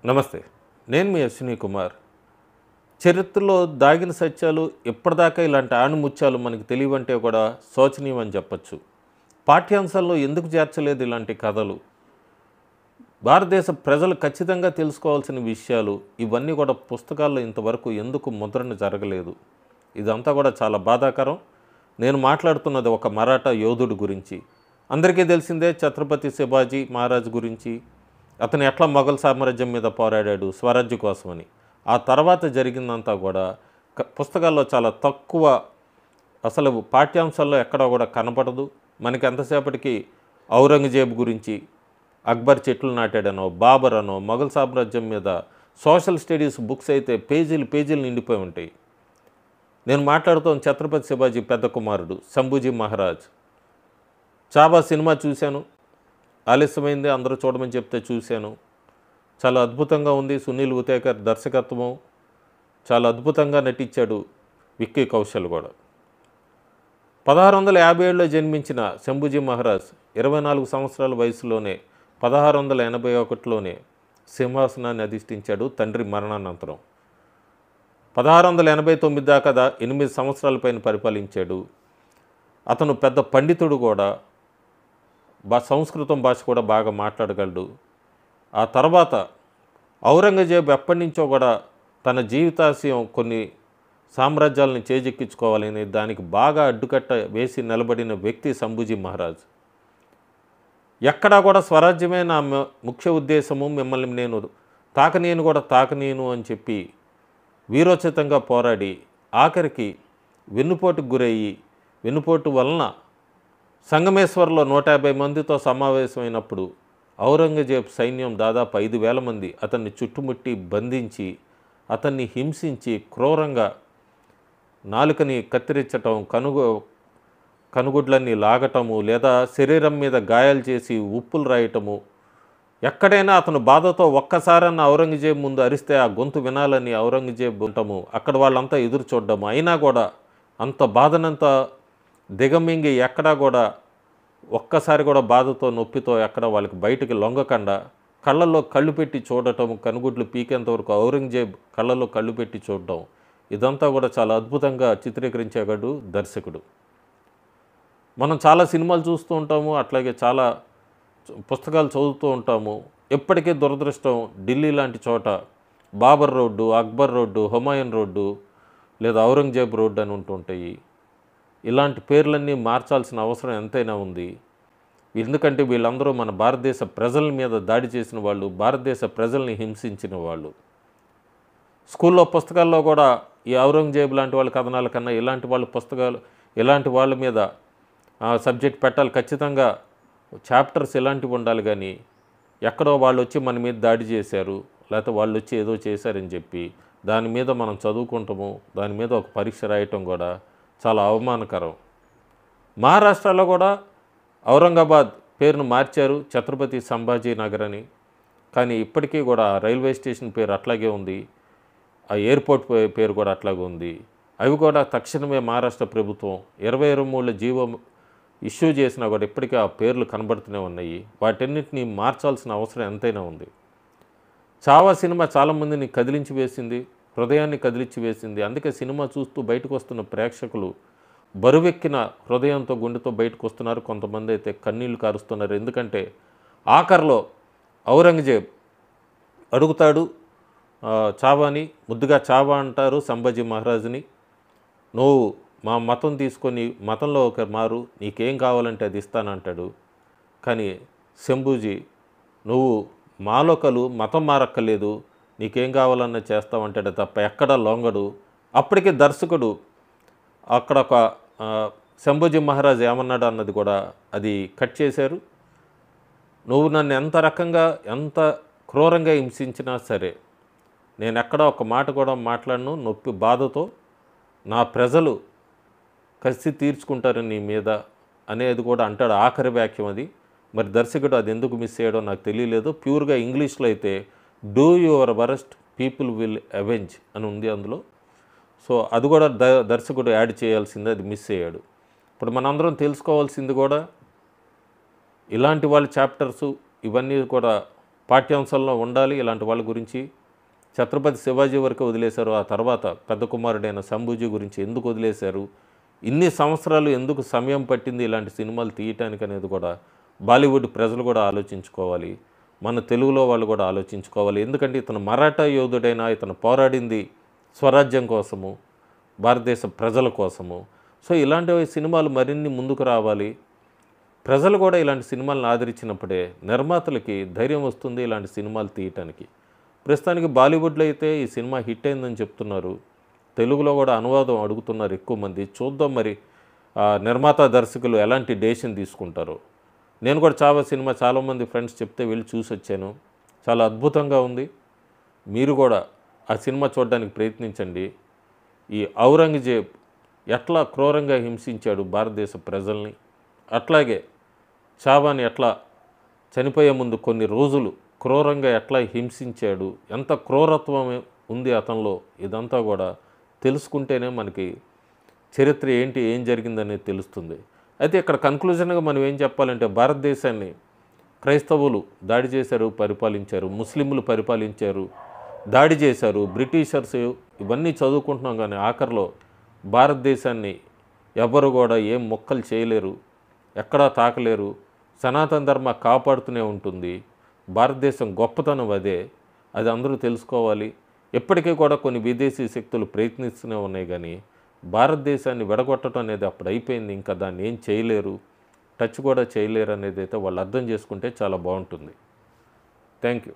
నమస్తే. నేను మీ అశ్విని కుమార్. చరిత్రలో దాగిన సత్యాలు ఇప్పటిదాకా ఇలాంటి ఆణిముత్యాలు మనకు తెలియవంటే కూడా శోచనీయం అని చెప్పొచ్చు. పాఠ్యాంశాల్లో ఎందుకు చేర్చలేదు ఇలాంటి కథలు? భారతదేశ ప్రజలు ఖచ్చితంగా తెలుసుకోవాల్సిన విషయాలు ఇవన్నీ కూడా పుస్తకాల్లో ఇంతవరకు ఎందుకు ముద్రణ జరగలేదు? ఇదంతా కూడా చాలా బాధాకరం. నేను మాట్లాడుతున్నది ఒక మరాఠా యోధుడి గురించి. అందరికీ తెలిసిందే ఛత్రపతి శివాజీ మహారాజ్ గురించి. అతను ఎట్లా మొఘల్ సామ్రాజ్యం మీద పోరాడాడు స్వరాజ్య కోసమని. ఆ తర్వాత జరిగిందంతా కూడా పుస్తకాల్లో చాలా తక్కువ, అసలు పాఠ్యాంశాల్లో ఎక్కడా కూడా కనపడదు. మనకి ఎంతసేపటికి ఔరంగజేబు గురించి, అక్బర్ చెట్లు నాటాడనో, బాబర్ అనో, మొఘల్ సామ్రాజ్యం మీద సోషల్ స్టడీస్ బుక్స్ అయితే పేజీలు నిండిపోయి ఉంటాయి. నేను మాట్లాడుతాను ఛత్రపతి శివాజీ పెద్ద కుమారుడు శంభూజీ మహారాజ్. చాబా సినిమా చూశాను, ఆలస్యమైంది, అందరూ చూడమని చెప్తే చూశాను. చాలా అద్భుతంగా ఉంది. సునీల్ ఉతేకర్ దర్శకత్వం, చాలా అద్భుతంగా నటించాడు విక్కీ కౌశల్ కూడా. 1657లో జన్మించిన శంభూజీ మహారాజ్ 24 సంవత్సరాల వయసులోనే 1681లోనే సింహాసనాన్ని అధిష్ఠించాడు తండ్రి మరణానంతరం. 1689 దాకా 8 సంవత్సరాల పైన పరిపాలించాడు. అతను పెద్ద పండితుడు కూడా, సంస్కృతం భాష కూడా బాగా మాట్లాడగలడు. ఆ తర్వాత ఔరంగజేబు ఎప్పటి నుంచో కూడా తన జీవితాశయం కొన్ని సామ్రాజ్యాలను చేజెక్కించుకోవాలని దానికి బాగా అడ్డుకట్ట వేసి నిలబడిన వ్యక్తి శంభూజీ మహారాజ్. ఎక్కడా కూడా స్వరాజ్యమే నా ముఖ్య ఉద్దేశము, మిమ్మల్ని నేను తాకనీను అని చెప్పి వీరోచితంగా పోరాడి ఆఖరికి వెన్నుపోటుకు గురయ్యి, వెన్నుపోటు వలన సంగమేశ్వర్లో 150 మందితో సమావేశమైనప్పుడు ఔరంగజేబ్ సైన్యం దాదాపు 5,000 మంది అతన్ని చుట్టుముట్టి బంధించి, అతన్ని హింసించి, క్రూరంగా నాలుకని కత్తిరించటం, కనుగుడ్లన్నీ లాగటము, లేదా శరీరం మీద గాయాలు చేసి ఉప్పులు రాయటము. ఎక్కడైనా అతను బాధతో ఒక్కసారన్న ఔరంగజేబ్ ముందు అరిస్తే ఆ గొంతు వినాలని ఔరంగజేబ్ ఉంటాము. అక్కడ వాళ్ళంతా ఎదురు చూడడము. అయినా కూడా అంత బాధనంతా దిగమింగి ఎక్కడా కూడా ఒక్కసారి కూడా బాధతో నొప్పితో ఎక్కడ వాళ్ళకి బయటికి లొంగకుండా కళ్ళల్లో కళ్ళు పెట్టి చూడటం, కనుగుడ్లు పీకేంతవరకు ఔరంగజేబ్ కళ్ళల్లో కళ్ళు పెట్టి చూడటం, ఇదంతా కూడా చాలా అద్భుతంగా చిత్రీకరించాడు దర్శకుడు. మనం చాలా సినిమాలు చూస్తూ ఉంటాము, అట్లాగే చాలా పుస్తకాలు చదువుతూ ఉంటాము. ఎప్పటికీ దురదృష్టం ఢిల్లీ లాంటి చోట Babur road, Akbar road, Humayun road లేదా ఔరంగజేబ్ రోడ్డు అని ఉంటుంటాయి. ఇలాంటి పేర్లన్నీ మార్చాల్సిన అవసరం ఎంతైనా ఉంది. ఎందుకంటే వీళ్ళందరూ మన భారతదేశ ప్రజల మీద దాడి చేసిన వాళ్ళు, భారతదేశ ప్రజల్ని హింసించిన వాళ్ళు. స్కూల్లో పుస్తకాల్లో కూడా ఈ ఔరంగజేబు లాంటి వాళ్ళ కథనాల కన్నా ఇలాంటి వాళ్ళ మీద సబ్జెక్ట్ పెట్టాలి. ఖచ్చితంగా చాప్టర్స్ ఇలాంటివి ఉండాలి. కానీ ఎక్కడో వాళ్ళు వచ్చి మన మీద దాడి చేశారు, లేకపోతే వాళ్ళు వచ్చి ఏదో చేశారని చెప్పి దాని మీద మనం చదువుకుంటాము, దాని మీద ఒక పరీక్ష రాయటం కూడా చాలా అవమానకరం. మహారాష్ట్రలో కూడా ఔరంగాబాద్ పేరును మార్చారు ఛత్రపతి సంభాజీ నగర్ అని. కానీ ఇప్పటికీ కూడా రైల్వే స్టేషన్ పేరు అట్లాగే ఉంది, ఆ ఎయిర్పోర్ట్ పేరు కూడా అట్లాగే ఉంది. అవి కూడా తక్షణమే మహారాష్ట్ర ప్రభుత్వం 23 జీవో ఇష్యూ చేసినా కూడా ఇప్పటికీ ఆ పేర్లు కనబడుతూనే ఉన్నాయి. వాటన్నిటిని మార్చాల్సిన అవసరం ఎంతైనా ఉంది. చావా సినిమా చాలామందిని కదిలించి వేసింది, హృదయాన్ని కదిలించి వేసింది. అందుకే సినిమా చూస్తూ బయటకు వస్తున్న ప్రేక్షకులు బరువెక్కిన హృదయంతో, గుండెతో బయటకు వస్తున్నారు. కొంతమంది అయితే కన్నీళ్లు కారుస్తున్నారు. ఎందుకంటే ఆఖరిలో ఔరంగజేబ్ అడుగుతాడు చావాని, ముద్దుగా చావా అంటారు సంభాజీ మహారాజుని, నువ్వు మా మతం తీసుకొని మతంలో ఒకరు మారు, నీకేం కావాలంటే అది ఇస్తానంటాడు. కానీ శంభూజీ, నువ్వు మాలోకలు మతం మారక్కర్లేదు, నీకేం కావాలన్నా చేస్తామంటాడు తప్ప ఎక్కడా లొంగడు. అప్పటికే దర్శకుడు అక్కడ ఒక శంభూజీ మహారాజ్ ఏమన్నాడు అన్నది కూడా అది కట్ చేశారు. నువ్వు నన్ను ఎంత క్రూరంగా హింసించినా సరే నేను ఎక్కడ ఒక మాట కూడా మాట్లాడను, నొప్పి బాధతో నా ప్రజలు కసి తీర్చుకుంటారు నీ మీద అనేది కూడా అంటాడు. ఆఖరి వాక్యం అది. మరి దర్శకుడు అది ఎందుకు మిస్ చేయడో నాకు తెలియలేదు. ప్యూర్గా ఇంగ్లీష్లో అయితే do your worst people will avenge అని ఉంది అందులో. సో అది కూడా దర్శకుడు యాడ్ చేయాల్సిందే, అది మిస్ అయ్యాడు. ఇప్పుడు మనందరం తెలుసుకోవాల్సింది కూడా ఇలాంటి వాళ్ళ చాప్టర్సు ఇవన్నీ కూడా పాఠ్యాంశాల్లో ఉండాలి. ఇలాంటి వాళ్ళ గురించి ఛత్రపతి శివాజీ వరకు వదిలేశారు. ఆ తర్వాత పెద్ద కుమారుడైన శంభూజీ గురించి ఎందుకు వదిలేశారు, ఇన్ని సంవత్సరాలు ఎందుకు సమయం పట్టింది ఇలాంటి సినిమాలు తీయటానికి అనేది కూడా బాలీవుడ్ ప్రజలు కూడా ఆలోచించుకోవాలి. మన తెలుగులో వాళ్ళు కూడా ఆలోచించుకోవాలి. ఎందుకంటే ఇతను మరాఠా యోధుడైనా ఇతను పోరాడింది స్వరాజ్యం కోసము, భారతదేశ ప్రజల కోసము. సో ఇలాంటి సినిమాలు మరిన్ని ముందుకు రావాలి. ప్రజలు కూడా ఇలాంటి సినిమాలను ఆదరించినప్పుడే నిర్మాతలకి ధైర్యం వస్తుంది ఇలాంటి సినిమాలు తీయటానికి. ప్రస్తుతానికి బాలీవుడ్లో అయితే ఈ సినిమా హిట్ అయిందని చెప్తున్నారు. తెలుగులో కూడా అనువాదం అడుగుతున్నారు ఎక్కువ మంది. చూద్దాం మరి నిర్మాత దర్శకులు ఎలాంటి డెసిషన్ తీసుకుంటారో. నేను కూడా చాలామంది ఫ్రెండ్స్ చెప్తే వెళ్ళి చూసి వచ్చాను. చాలా అద్భుతంగా ఉంది. మీరు కూడా ఆ సినిమా చూడడానికి ప్రయత్నించండి. ఈ ఔరంగజేబ్ ఎట్లా క్రూరంగా హింసించాడు భారతదేశ ప్రజల్ని, అట్లాగే చావాని ఎట్లా చనిపోయే ముందు కొన్ని రోజులు క్రూరంగా ఎట్లా హింసించాడు, ఎంత క్రూరత్వం ఉంది అతనిలో, ఇదంతా కూడా తెలుసుకుంటేనే మనకి చరిత్ర ఏంటి, ఏం జరిగిందనేది తెలుస్తుంది. అయితే ఇక్కడ కన్క్లూజన్గా మనం ఏం చెప్పాలంటే, భారతదేశాన్ని క్రైస్తవులు దాడి చేశారు, పరిపాలించారు, ముస్లింలు పరిపాలించారు, దాడి చేశారు, బ్రిటిషర్స్, ఇవన్నీ చదువుకుంటున్నాం. కానీ ఆఖరిలో భారతదేశాన్ని ఎవరు కూడా ఏం మొక్కలు చేయలేరు, ఎక్కడా తాకలేరు. సనాతన ధర్మ కాపాడుతూనే ఉంటుంది. భారతదేశం గొప్పతనం అదే, అది అందరూ తెలుసుకోవాలి. ఇప్పటికీ కూడా కొన్ని విదేశీ శక్తులు ప్రయత్నిస్తూనే ఉన్నాయి. కానీ భారతదేశాన్ని విడగొట్టడం అనేది అప్పుడు అయిపోయింది. ఇంకా దాన్ని ఏం చేయలేరు, టచ్ కూడా చేయలేరు అనేది అయితే వాళ్ళు అర్థం చేసుకుంటే చాలా బాగుంటుంది. Thank you.